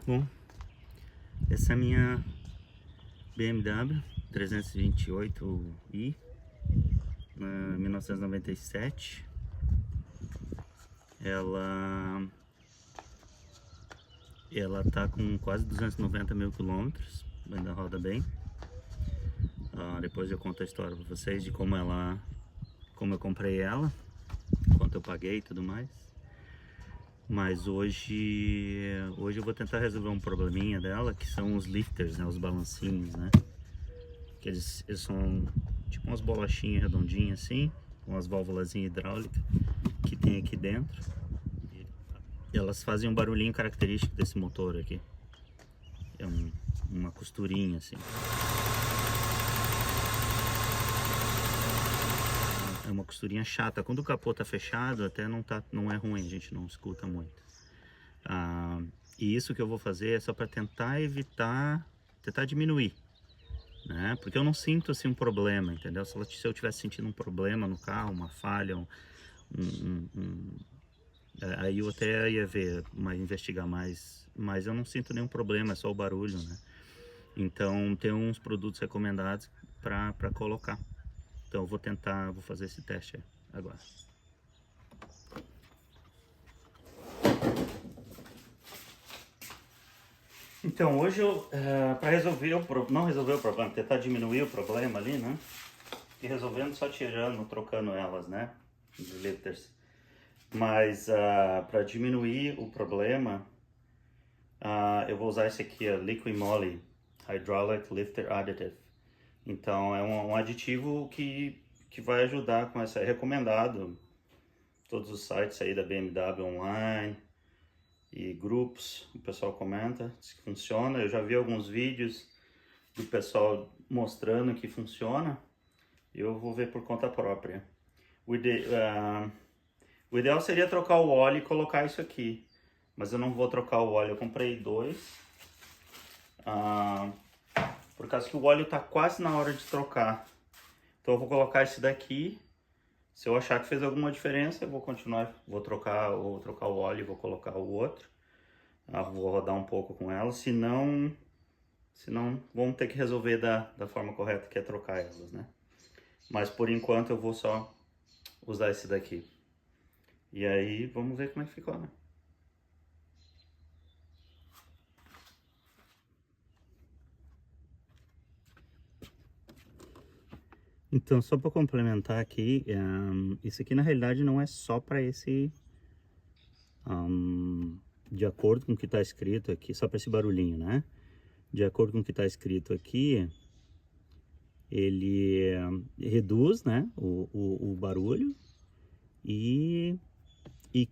Bom, essa é a minha BMW 328i 1997. Ela tá com quase 290 mil quilômetros, ainda roda bem. Depois eu conto a história para vocês de como eu comprei ela, quanto eu paguei e tudo mais. Mas hoje eu vou tentar resolver um probleminha dela, que são os lifters, né, os balancinhos, né? Que eles são tipo umas bolachinhas redondinhas assim, com as válvulas hidráulicas que tem aqui dentro. Elas fazem um barulhinho característico desse motor aqui. É uma costurinha assim. É uma costurinha chata. Quando o capô tá fechado, até não é ruim, a gente não escuta muito. E isso que eu vou fazer é só para tentar diminuir, né? Porque eu não sinto assim um problema, entendeu? Se eu tivesse sentindo um problema no carro, uma falha, aí eu até ia investigar mais, mas eu não sinto nenhum problema, é só o barulho, né? Então tem uns produtos recomendados para colocar. Então eu vou fazer esse teste aí agora. Então hoje para não resolver o problema, tentar diminuir o problema ali, né? E resolvendo só trocando elas, né? Os lifters. Mas para diminuir o problema, eu vou usar esse aqui, Liqui Moly Hydraulic Lifter Additive. Então é um aditivo que vai ajudar com essa, é recomendado todos os sites aí da BMW online e grupos, o pessoal comenta, diz que funciona. Eu já vi alguns vídeos do pessoal mostrando que funciona. Eu vou ver por conta própria. O ideal seria trocar o óleo e colocar isso aqui, mas eu não vou trocar o óleo. Eu comprei dois, por causa que o óleo está quase na hora de trocar. Então eu vou colocar esse daqui. Se eu achar que fez alguma diferença, eu vou trocar o óleo e vou colocar o outro. Vou rodar um pouco com ela, senão vamos ter que resolver da forma correta, que é trocar elas, né? Mas por enquanto eu vou só usar esse daqui. E aí vamos ver como é que ficou, né? Então, só para complementar aqui, isso aqui na realidade não é só para esse, de acordo com o que está escrito aqui, só para esse barulhinho, né? De acordo com o que está escrito aqui, ele reduz, né, o barulho e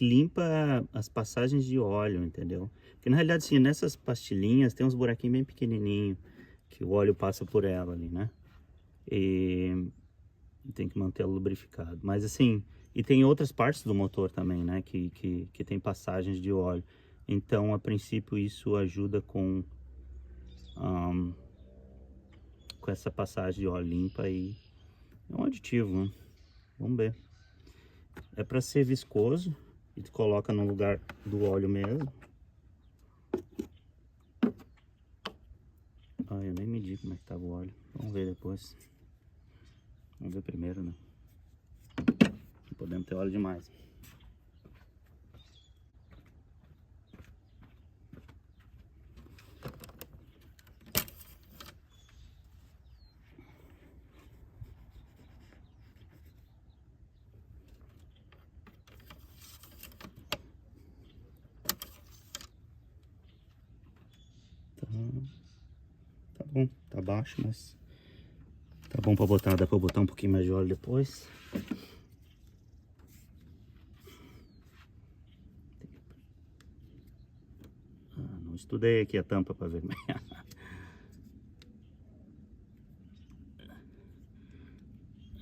limpa as passagens de óleo, entendeu? Porque na realidade, assim, nessas pastilhinhas tem uns buraquinhos bem pequenininhos que o óleo passa por ela ali, né? E tem que mantê-lo lubrificado. Mas assim, e tem outras partes do motor também, né? Que tem passagens de óleo. Então, a princípio, isso ajuda com essa passagem de óleo limpa e é um aditivo, né? Vamos ver. É para ser viscoso e tu coloca no lugar do óleo mesmo. Eu nem medi como é que tava o óleo. Vamos ver depois. Vamos ver primeiro, né? Não podemos ter óleo demais. Tá bom, tá baixo, mas tá bom pra botar. Dá pra botar um pouquinho mais de óleo depois. Não estudei aqui a tampa pra ver.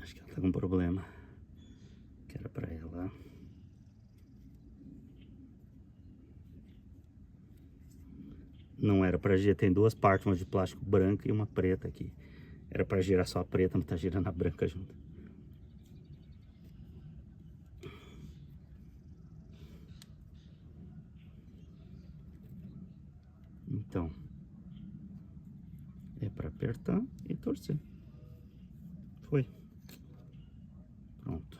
Acho que ela tá com problema. Que era pra ela. Não era pra girar. Tem duas partes, uma de plástico branco e uma preta aqui. Era pra girar só a preta, mas tá girando a branca junto. Então, é para apertar e torcer. Foi. Pronto.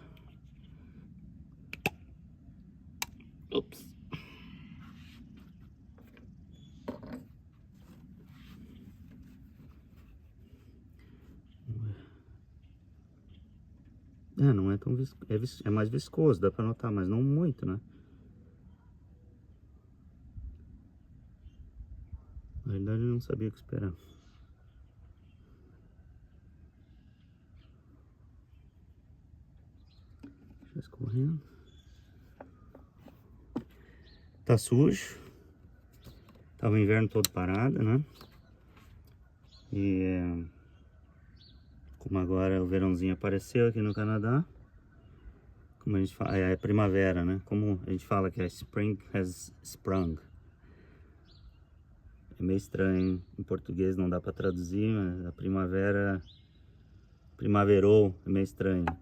Ups. Não é tão viscoso, é mais viscoso, dá pra notar, mas não muito, né? Na verdade eu não sabia o que esperar. Deixa escorrendo. Tá sujo. Tava o inverno todo parado, né? E como agora o verãozinho apareceu aqui no Canadá, como a gente fala, é primavera, né? Como a gente fala que é spring has sprung. É meio estranho, em português não dá pra traduzir, mas a primavera primaverou, é meio estranho. Tá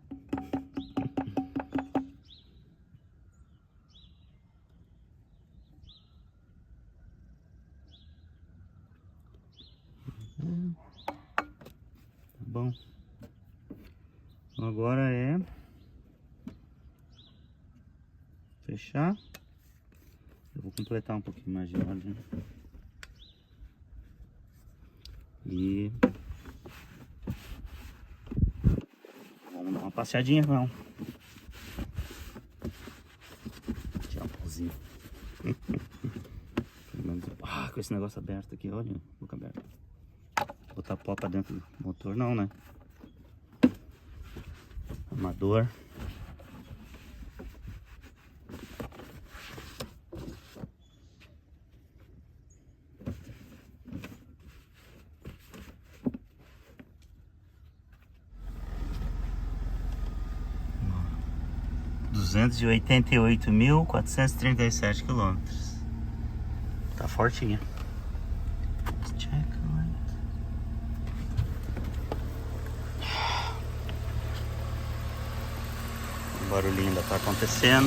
bom. Agora é fechar. Eu vou completar um pouquinho mais de ordem. E vamos dar uma passeadinha, não. Tirar um pauzinho. Com esse negócio aberto aqui, olha, boca aberta. Botar pó pra dentro do motor, não, né? Amador. Duzentos e 288.437 quilômetros. Tá fortinha. O barulhinho ainda tá acontecendo.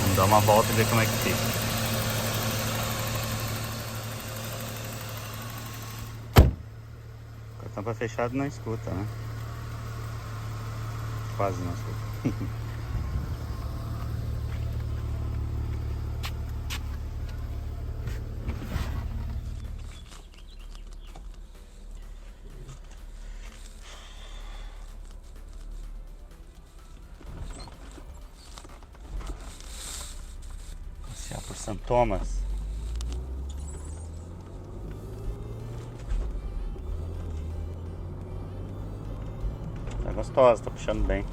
Vamos dar uma volta e ver como é que fica. Com a tampa fechada não escuta, né? Quase não escuta. Passear por St. Thomas. Tá gostosa, tá puxando bem.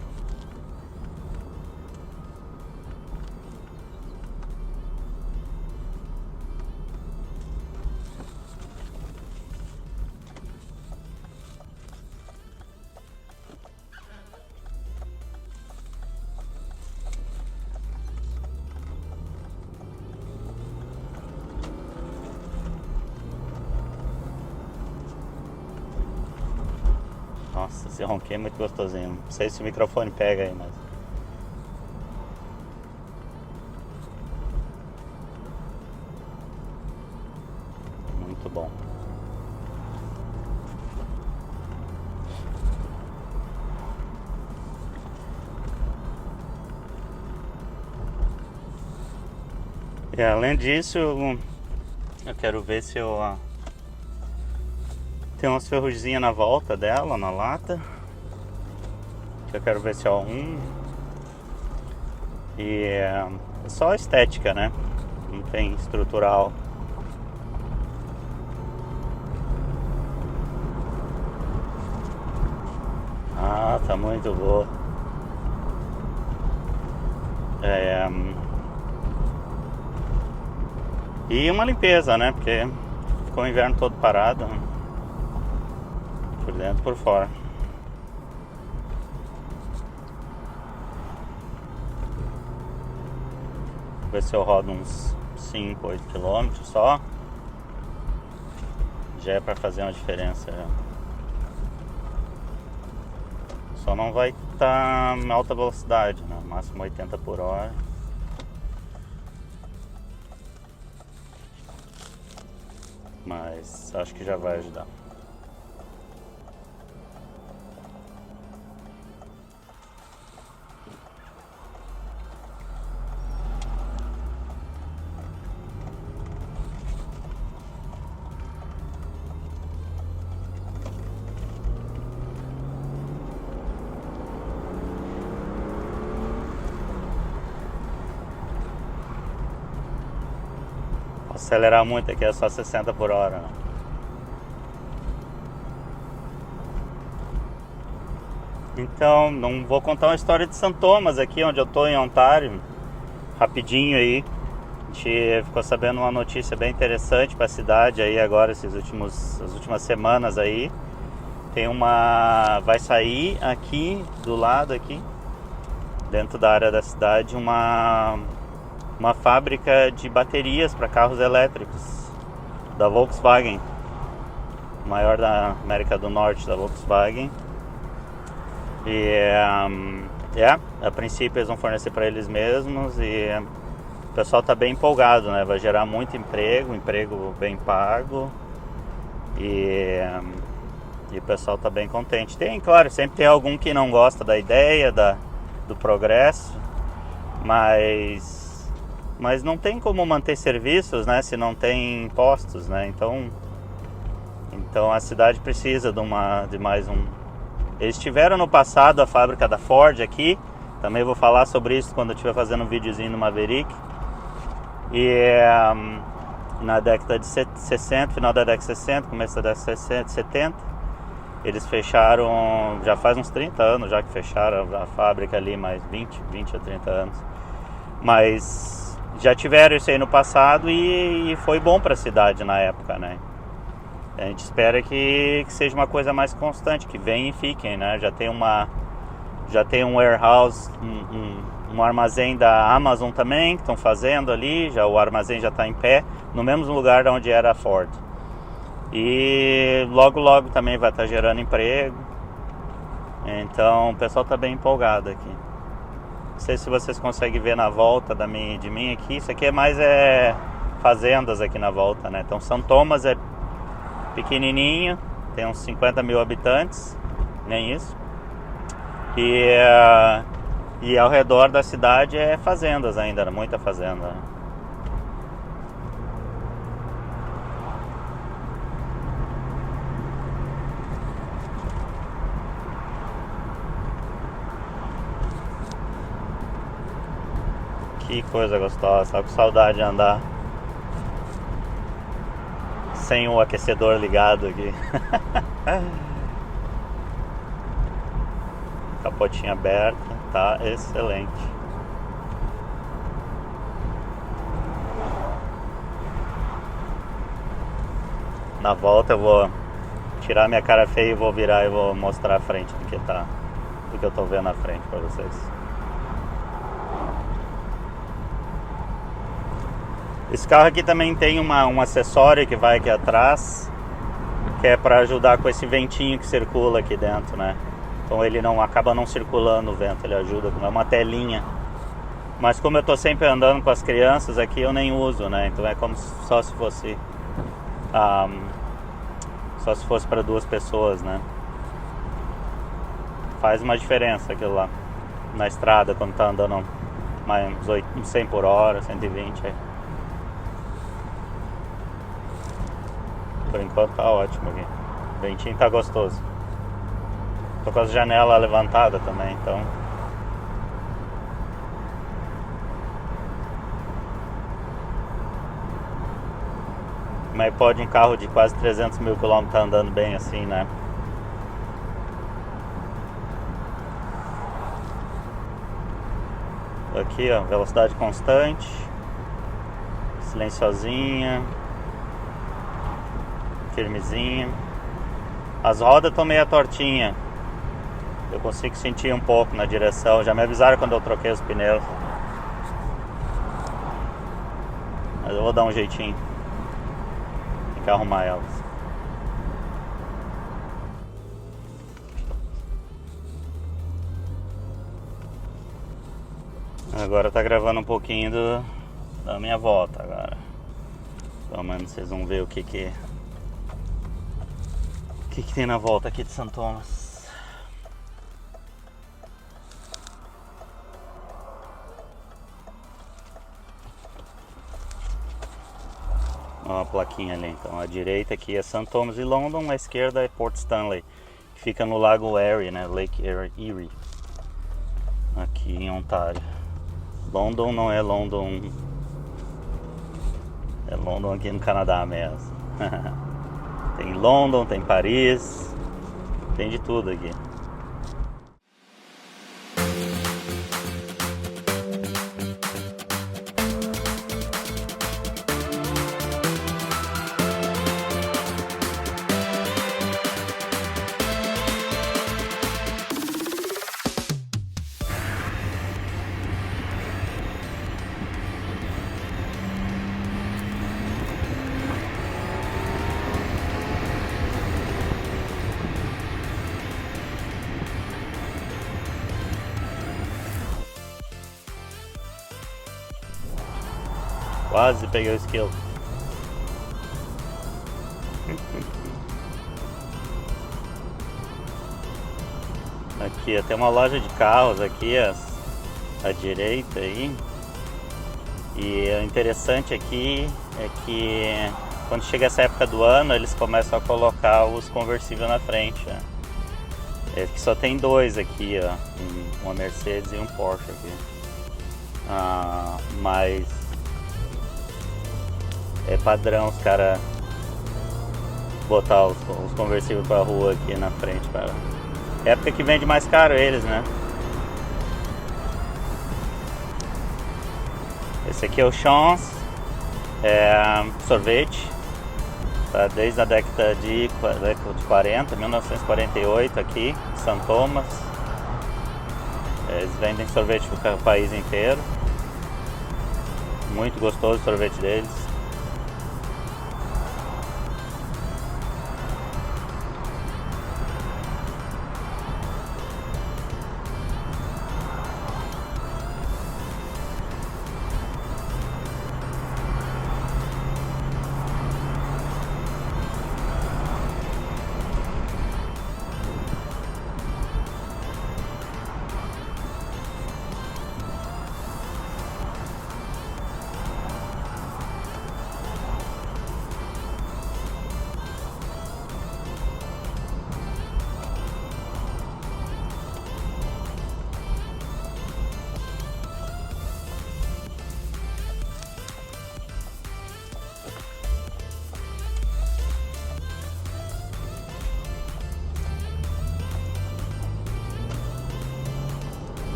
Nossa, esse ronquinho é muito gostosinho. Não sei se o microfone pega aí, mas... muito bom. E além disso, eu quero ver se eu... tem umas ferruginhas na volta dela, na lata. Que eu quero ver se eu arrumo. E é só estética, né? Não tem estrutural. Ah, tá muito boa. E uma limpeza, né? Porque ficou o inverno todo parado. Por dentro e por fora. Vou ver se eu rodo uns 5, 8 quilômetros só. Já é pra fazer uma diferença. Só não vai estar em alta velocidade, né? Máximo 80 por hora. Mas acho que já vai ajudar. Acelerar muito aqui é só 60 por hora, né? Então, não vou contar uma história de St. Thomas aqui, onde eu tô em Ontário, rapidinho aí. A gente ficou sabendo uma notícia bem interessante para a cidade aí agora, as últimas semanas aí. Vai sair aqui, do lado aqui, dentro da área da cidade, uma fábrica de baterias para carros elétricos da Volkswagen, maior da América do Norte, da Volkswagen. E a princípio eles vão fornecer para eles mesmos e o pessoal está bem empolgado, né? Vai gerar muito emprego bem pago e o pessoal está bem contente. Claro, sempre tem algum que não gosta da ideia, do progresso, mas não tem como manter serviços, né, se não tem impostos, né? Então a cidade precisa de mais um. Eles tiveram no passado a fábrica da Ford aqui, também vou falar sobre isso quando eu estiver fazendo um videozinho no Maverick. E na década de 60, final da década de 60, começo da década de 70, eles fecharam, já faz uns 30 anos já que fecharam a fábrica ali, mais 20 a 30 anos. Mas já tiveram isso aí no passado e foi bom para a cidade na época, né? A gente espera que seja uma coisa mais constante, que venham e fiquem, né? Já tem um warehouse, um armazém da Amazon também, que estão fazendo ali, o armazém já está em pé, no mesmo lugar onde era a Ford. E logo também vai estar gerando emprego. Então o pessoal está bem empolgado aqui. Não sei se vocês conseguem ver na volta de mim aqui. Isso aqui é fazendas aqui na volta, né? Então St. Thomas é pequenininho, tem uns 50 mil habitantes, nem isso. E ao redor da cidade é fazendas ainda, muita fazenda. Que coisa gostosa, tava com saudade de andar sem o aquecedor ligado aqui. Capotinha aberta, tá excelente. Na volta eu vou tirar minha cara feia e vou virar e vou mostrar a frente do que eu tô vendo na frente pra vocês. Esse carro aqui também tem um acessório que vai aqui atrás, que é para ajudar com esse ventinho que circula aqui dentro, né? Então ele acaba não circulando o vento, ele ajuda, é uma telinha. Mas como eu tô sempre andando com as crianças aqui, eu nem uso, né? Então é como só se fosse para duas pessoas, né? Faz uma diferença aquilo lá na estrada quando tá andando mais uns 100 por hora, 120 aí. Por enquanto tá ótimo aqui. O ventinho tá gostoso. Tô com as janelas levantadas também, então. Mas pode um carro de quase 300 mil quilômetros tá andando bem assim, né? Aqui, ó, velocidade constante, silenciosinha, firmezinha. As rodas estão meio tortinhas. Eu consigo sentir um pouco na direção. Já me avisaram quando eu troquei os pneus. Mas eu vou dar um jeitinho. Tem que arrumar elas. Agora tá gravando um pouquinho da minha volta agora. Pelo menos vocês vão ver o que que tem na volta aqui de São Thomas? Ó, a plaquinha ali, então a direita aqui é St. Thomas e London, a esquerda é Port Stanley, que fica no Lago Erie, né? Lake Erie, aqui em Ontário. London não é London, é London aqui no Canadá mesmo. Tem London, tem Paris, tem de tudo aqui. Quase peguei o esquilo. Aqui tem uma loja de carros aqui à direita aí. E o interessante aqui é que quando chega essa época do ano eles começam a colocar os conversíveis na frente. Né? É que só tem dois aqui, ó, uma Mercedes e um Porsche aqui. Mas é padrão os caras botar os conversíveis pra rua aqui na frente, cara. Época que vende mais caro eles, né? Esse aqui é o Chance, sorvete, tá desde a década de 40, 1948 aqui, St. Thomas. Eles vendem sorvete pro país inteiro. Muito gostoso o sorvete deles.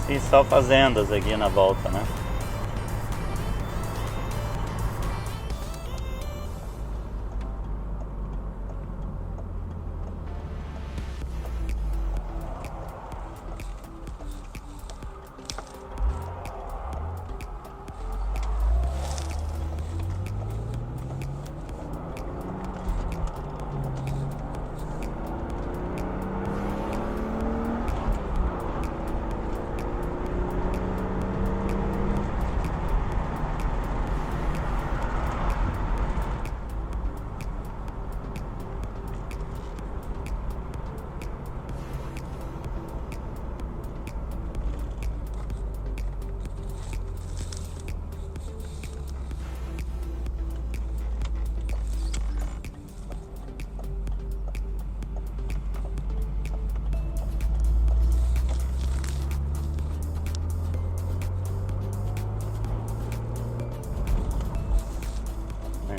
E só fazendas aqui na volta, né?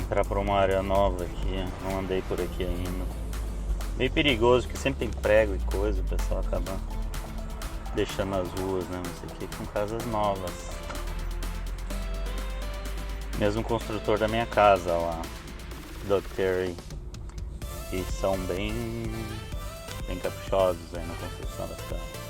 Entrar para uma área nova aqui, não andei por aqui ainda. Meio perigoso, porque sempre tem prego e coisa, o pessoal acaba deixando as ruas, né? Mas aqui com casas novas. Mesmo construtor da minha casa lá, Doug Terry, e são bem caprichosos aí na construção das casas.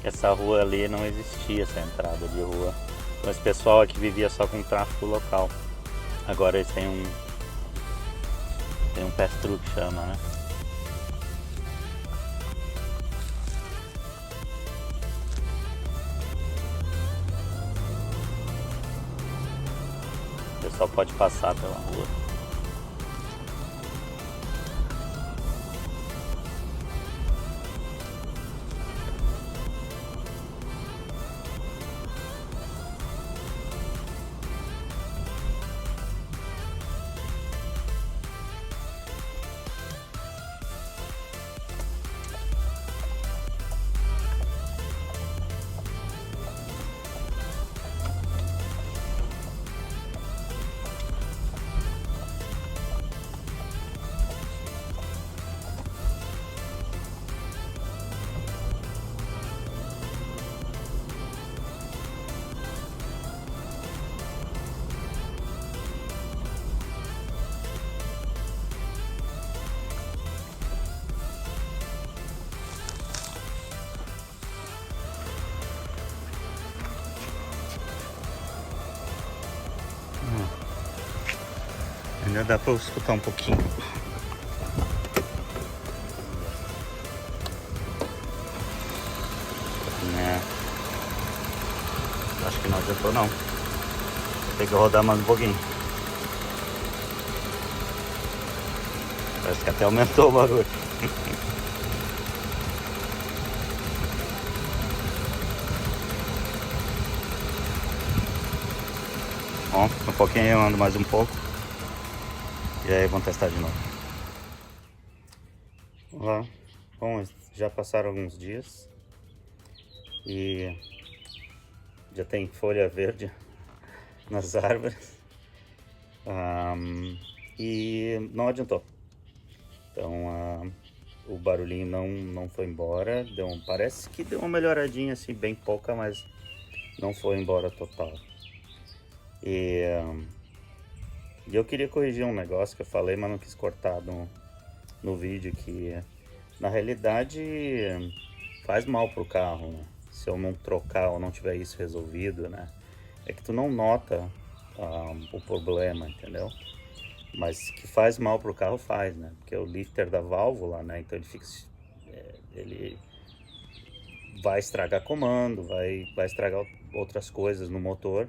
essa rua ali não existia, essa entrada de rua. Então esse pessoal aqui vivia só com tráfego local. Agora eles tem um pass-through que chama, né? O pessoal pode passar pela rua. Ainda dá pra escutar um pouquinho. Né? Acho que não adiantou não. Tem que rodar mais um pouquinho. Parece que até aumentou o barulho. Bom, um pouquinho eu ando mais um pouco. E aí vamos testar de novo. Olá. Bom, já passaram alguns dias. E já tem folha verde nas árvores. E não adiantou. Então o barulhinho não foi embora. Parece que deu uma melhoradinha assim, bem pouca, mas não foi embora total. E eu queria corrigir um negócio que eu falei, mas não quis cortar no vídeo, que na realidade faz mal pro carro, né? Se eu não trocar ou não tiver isso resolvido, né? É que tu não nota o problema, entendeu? Mas que faz mal pro carro faz, né? Porque é o lifter da válvula, né? Então ele vai estragar comando, vai estragar outras coisas no motor.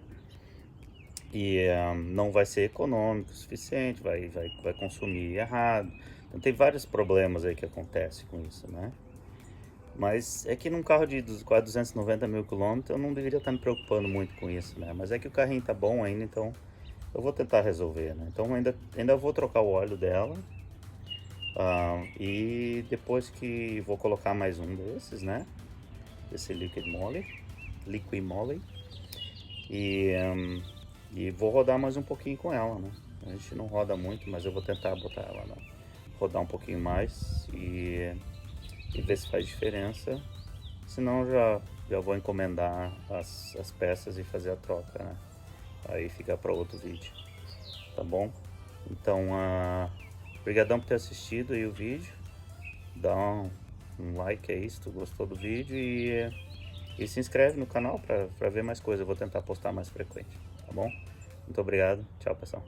E não vai ser econômico o suficiente, vai consumir errado. Então tem vários problemas aí que acontecem com isso, né? Mas é que num carro de quase 290 mil quilômetros eu não deveria estar me preocupando muito com isso, né? Mas é que o carrinho tá bom ainda, então eu vou tentar resolver, né? Então ainda vou trocar o óleo dela. E depois que vou colocar mais um desses, né? Esse Liquid Moly. E vou rodar mais um pouquinho com ela, né? A gente não roda muito, mas eu vou tentar botar ela, né? Rodar um pouquinho mais e ver se faz diferença. Senão já vou encomendar as peças e fazer a troca, né? Aí fica para outro vídeo, tá bom? Então, obrigadão por ter assistido aí o vídeo. Dá um like aí se tu gostou do vídeo e se inscreve no canal para ver mais coisas. Eu vou tentar postar mais frequente, tá bom? Muito obrigado. Tchau, pessoal.